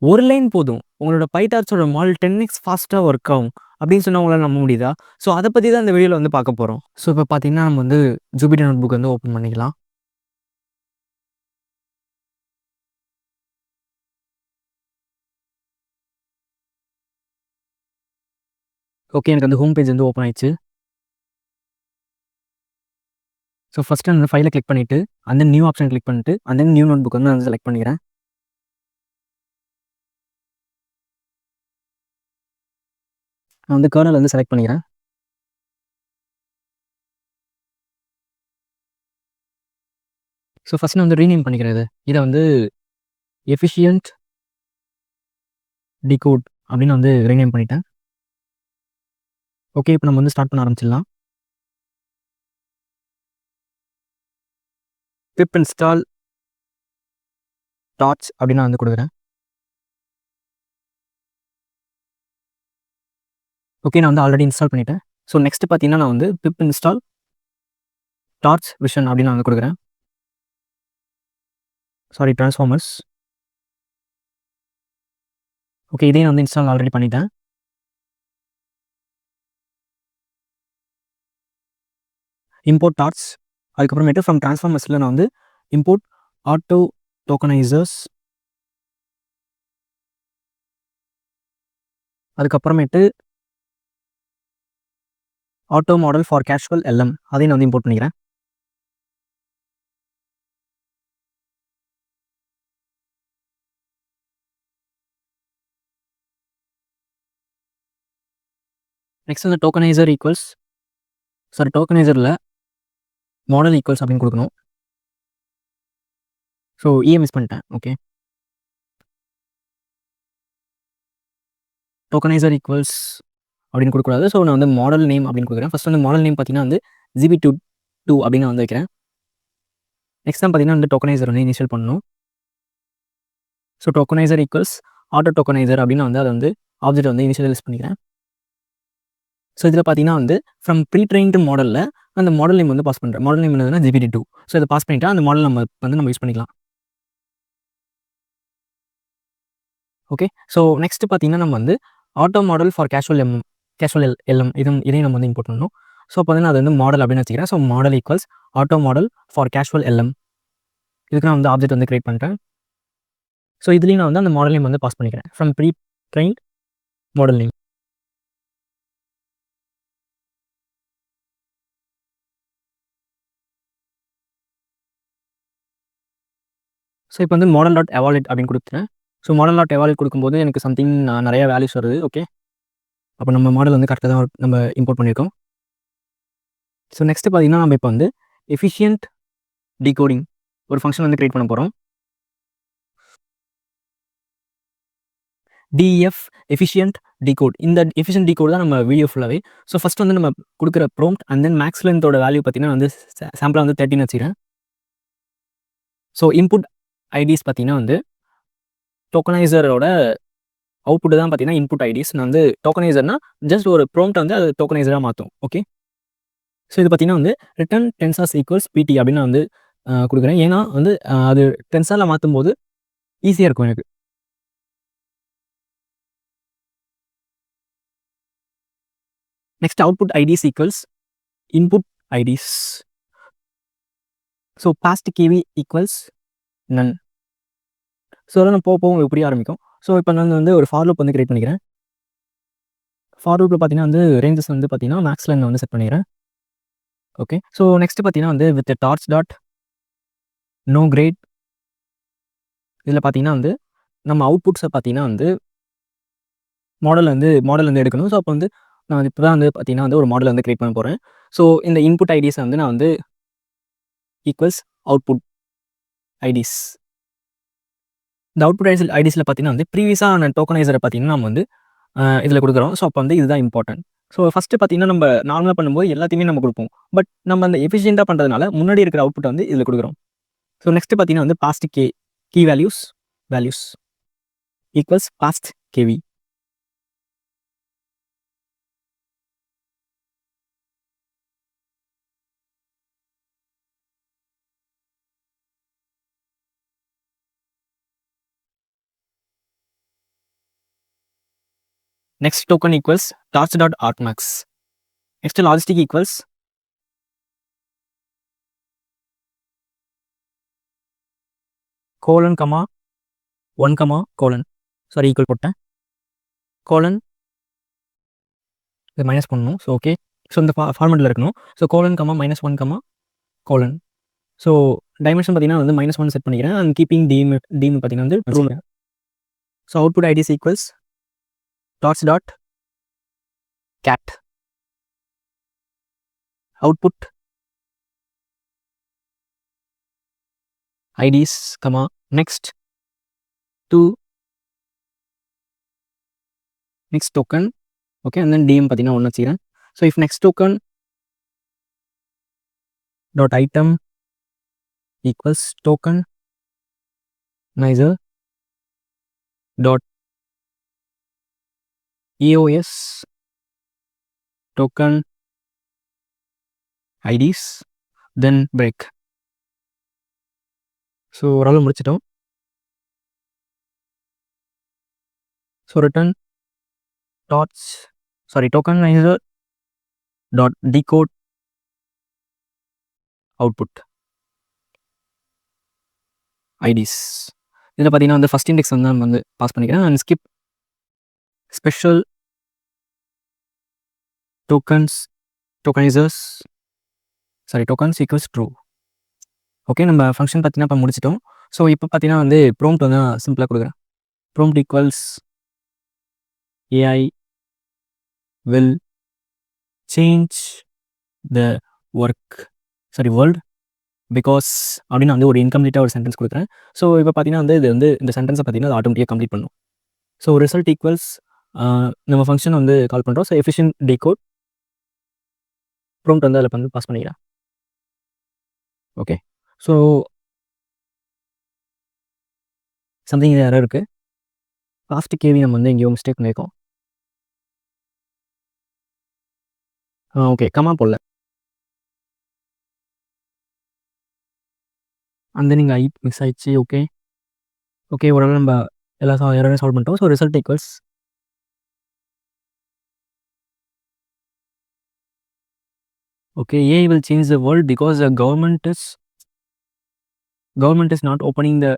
ஒரு லைன் போதும். உங்களோட PyTorchோட மாடல் 10x ஃபாஸ்ட்டா ஒர்க் ஆகும். அப்படின்னு சொன்னா உங்களால நம்ப முடியுதா? ஸோ அத பத்தி தான் இந்த வீடியோல வந்து பார்க்க போறோம். ஸோ இப்ப பார்த்தீங்கன்னா, நம்ம வந்து ஜூபிட்டர் நோட்புக் வந்து ஓப்பன் பண்ணிக்கலாம். ஓகே. எனக்கு அந்த ஹோம் பேஜ் வந்து ஓப்பன் ஆயிடுச்சு. ஸோ ஃபர்ஸ்ட்டு அந்த ஃபைல கிளிக் பண்ணிட்டு, and then new option click பண்ணிட்டு, அண்ட் தென் நியூ நோட்புக் வந்து நான் செலக்ட் பண்ணிக்கிறேன். நான் வந்து கர்னல் வந்து செலக்ட் பண்ணிக்கிறேன். ஸோ ஃபர்ஸ்ட் நான் வந்து ரீநேம் பண்ணிக்கிறேன் இத. இத வந்து எஃபிஷியன்ட் டிகோட் அப்படின்னு வந்து ரீநேம் பண்ணிட்டேன். ஓகே. இப்ப நம்ம வந்து ஸ்டார்ட் பண்ண ஆரம்பிச்சிடலாம். பிப் இன்ஸ்டால் டார்ச் அப்படின்னு நான் வந்து குடுக்குறேன். ஓகே. நான் வந்து ஆல்ரெடி இன்ஸ்டால் பண்ணிட்டேன். ஸோ நெக்ஸ்ட் பார்த்தீங்கன்னா, நான் வந்து பிப் இன்ஸ்டால் டார்ச் விஷன் அப்படின்னு நான் வந்து குடுக்குறேன். Sorry transformers. ஓகே. இதையும் நான் வந்து இன்ஸ்டால் ஆல்ரெடி பண்ணிட்டேன். Import torch. அதுக்கப்புறமேட்டு ஃப்ரம் டிரான்ஸ்ஃபார்மர்ஸ்ல நான் வந்து இம்போர்ட் ஆட்டோ டோக்கனைசர்ஸ். அதுக்கப்புறமேட்டு auto model for causal LM அதையும் நான் வந்து இம்போர்ட் பண்ணிக்கிறேன். நெக்ஸ்ட் வந்து டோக்கனைசர் ஈக்குவல்ஸ் சாரி டோக்கனைசர்ல மாடல் ஈக்குவல்ஸ் அப்படின்னு குடுக்கணும். ஸோ மிஸ் பண்ணிட்டேன். ஓகே. டோக்கனைசர் ஈக்குவல்ஸ் அப்படின்னு குடுக்கக்கூடாது. ஸோ நான் வந்து மாடல் நேம் அப்படின்னு குடுக்குறேன். ஃபர்ஸ்ட் வந்து மாடல் நேம் பார்த்தீங்கன்னா வந்து GB2 அப்படின்னு நான் வந்து வைக்கிறேன். நெக்ஸ்ட் தான் பார்த்தீங்கன்னா வந்து டோக்கனைசர் வந்து இனிஷியல் பண்ணணும். So tokeniser equals auto tokeniser அப்படின்னு வந்து அத வந்து ஆப்ஜெக்ட் வந்து இனிஷியலைஸ் பண்ணிக்கிறேன். ஸோ இதில பார்த்தீங்கன்னா வந்து ஃப்ரம் ப்ரீ ட்ரெயின்டு மாடல்ல அந்த மாடல் நேம் வந்து பாஸ் பண்ணுறேன். மாடல் நேம் என்னதுன்னா GPT2. ஸோ இத பாஸ் பண்ணிட்டா அந்த மாடல் நம்ம யூஸ் பண்ணிக்கலாம். ஓகே. ஸோ நெக்ஸ்ட் பார்த்தீங்கன்னா, நம்ம வந்து auto model for causal LM இதையும் நம்ம வந்து இம்போர்ட் பண்ணணும். ஸோ அப்போ வந்து நான் அது வந்து மாடல் அப்படின்னு வச்சுக்கிறேன். So model equals auto model for causal LM. இதுக்கு நான் வந்து ஆப்ஜெக்ட் வந்து கிரியேட் பண்ணிட்டேன். ஸோ இதுலயும் நான் வந்து அந்த மாடல் நேம் வந்து பாஸ் பண்ணிக்கிறேன். From pre trained model name. So இப்போ வந்து மாடல் டாட் எவாலுவேட் அப்படின்னு குடுத்துட்டேன். ஸோ மாடல் டாட் எவாலுவேட் குடுக்கும்போது எனக்கு சம்திங் நிறைய வேல்யூஸ் வருது. ஓகே. அப்போ நம்ம மாடல் வந்து கரெக்ட்டா தான் நம்ம இம்போர்ட் பண்ணியிருக்கோம். ஸோ நெக்ஸ்ட் பார்த்தீங்கன்னா, நம்ம இப்போ வந்து எஃபிஷியன்ட் டிகோடிங் ஒரு ஃபங்ஷன் வந்து கிரியேட் பண்ண போறோம். DEF efficient decode. இந்த எஃபிஷியன்ட் டிகோட் தான் நம்ம வீடியோ ஃபுல்லாவே. ஸோ ஃபர்ஸ்ட் வந்து நம்ம குடுக்குற ப்ராம்ப்ட் அண்ட் தென் மேக்ஸ் லென்த்தோட வேல்யூ பார்த்தீங்கன்னா வந்து சாம்பிளா வந்து 13 வச்சுக்கிறேன். ஸோ இன்புட் ஐடிஸ் பார்த்தீங்கன்னா வந்து டோக்கனைசரோட அவுட்புட் தான் பார்த்தீங்கன்னா இன்புட் ஐடிஸ். நான் வந்து டோக்கனைசர்னா ஜஸ்ட் ஒரு ப்ராம்ப்ட்ட வந்து அது டோக்கனைசரா மாத்தும். ஓகே. ஸோ இது பார்த்தீங்கன்னா வந்து ரிட்டர்ன் டென்சார்ஸ் ஈக்குவல்ஸ் PT அப்படின்னு நான் வந்து குடுக்குறேன். ஏன்னா வந்து அது டென்சார்ல மாத்தும்போது ஈஸியா இருக்கும் எனக்கு. Next output IDs equals input IDs. So past KV equals none. So அதெல்லாம் போக போக உங்களுக்கு புரிய ஆரம்பிக்கும். ஸோ இப்போ நான் வந்து ஒரு ஃபார் லூப் வந்து கிரியேட் பண்ணிக்கிறேன். ஃபார் லூப்ல பார்த்தீங்கன்னா வந்து ரேஞ்சஸ் வந்து பார்த்தீங்கன்னா மேக்ஸ் லென் வந்து செட் பண்ணிக்கிறேன். ஓகே. ஸோ நெக்ஸ்ட் பார்த்தீங்கன்னா வந்து with torch dot no grad இதில பார்த்தீங்கன்னா வந்து நம்ம அவுட்புட்ஸ பார்த்தீங்கன்னா வந்து மாடல் வந்து எடுக்கணும். ஸோ அப்போ வந்து நான் இப்போ தான் வந்து பார்த்தீங்கன்னா வந்து ஒரு மாடல் வந்து கிரியேட் பண்ண போறேன். ஸோ இந்த இன்புட் ஐடிஸ வந்து நான் வந்து ஈக்குவல்ஸ் அவுட்புட் ஐடிஸ். இந்த அவுட்புட் ஐடிஸ்ல பார்த்தீங்கன்னா வந்து ப்ரீவியஸா ஆன டோக்கனைசர பார்த்தீங்கன்னா நம்ம வந்து இதில குடுக்குறோம். ஸோ அப்போ வந்து இதுதான் இம்பார்ட்டன்ட். ஸோ ஃபர்ஸ்ட்டு பார்த்தீங்கன்னா நம்ம நார்மலா பண்ணும்போது எல்லாத்தையுமே நம்ம குடுப்போம். பட் நம்ம அந்த எஃபிஷியன்ட்டா பண்றதுனால முன்னாடி இருக்கிற அவுட்புட்ட வந்து இதில குடுக்குறோம். ஸோ நெக்ஸ்ட் பார்த்தீங்கன்னா வந்து past key values equals past KV. next token equals torch.artmax. Next logistic equals colon comma 1 comma colon, sorry equal போட்டேன், colon இது மைனஸ் பண்ணணும். ஸோ ஓகே, ஸோ இந்த ஃபார்மெட்டில் இருக்கணும். So colon comma -1 comma colon. So dimension பார்த்தீங்கன்னா வந்து -1 set பண்ணிக்கிறேன். And keeping team பார்த்தீங்கன்னா வந்து true. So output IDs equals torch dot cat output IDs comma next to next token. Okay, and then dim பார்த்தீங்கன்னா 1 வச்சுக்கிறேன். So if next token dot item equals token neither dot EOS token IDs then break. So ஓரளவு முடிச்சிட்டோம். So return token neither dot decode output IDs. இதில் பார்த்தீங்கன்னா வந்து first index வந்து நம்ம வந்து பாஸ் பண்ணிக்கிறேன். And skip special tokenizers tokens equals true. Okay, நம்ம ஃபங்க்ஷன் பார்த்தீங்கன்னா இப்போ முடிச்சிட்டோம். ஸோ இப்போ பார்த்தீங்கன்னா வந்து ப்ரோம்ப்ட் வந்து நான் சிம்பிளாக கொடுக்குறேன். Prompt equals AI will change the world because அப்படின்னு வந்து ஒரு இன்கம்ப்ளீட்டாக ஒரு சென்டென்ஸ் கொடுக்குறேன். ஸோ இப்போ பார்த்தீங்கன்னா வந்து இது வந்து இந்த சென்டென்ஸை பார்த்தீங்கன்னா அது ஆட்டோமேட்டிக்காக கம்ப்ளீட் பண்ணும். ஸோ ரிசல்ட் ஈக்குவல்ஸ் நம்ம ஃபங்க்ஷன் வந்து கால் பண்ணுறோம். ஸோ எஃபிஷியன்ட் டிகோட் ப்ரோம்ப்ட் வந்து அதில் வந்து பாஸ் பண்ணிக்கிறேன். ஓகே, ஸோ சம்திங் இது யாரும் இருக்குது. லாஸ்ட் கேவி நம்ம வந்து எங்கேயோ மிஸ்டேக் பண்ணியிருக்கோம். ஓகே, கமா போடல. அந்த நீங்கள் மிஸ் ஆயிடுச்சு. ஓகே ஓரளவு நம்ம எல்லா எரரையும் சால்வ் பண்ணிட்டோம். So result equals okay, AI will change the world because the government is not opening the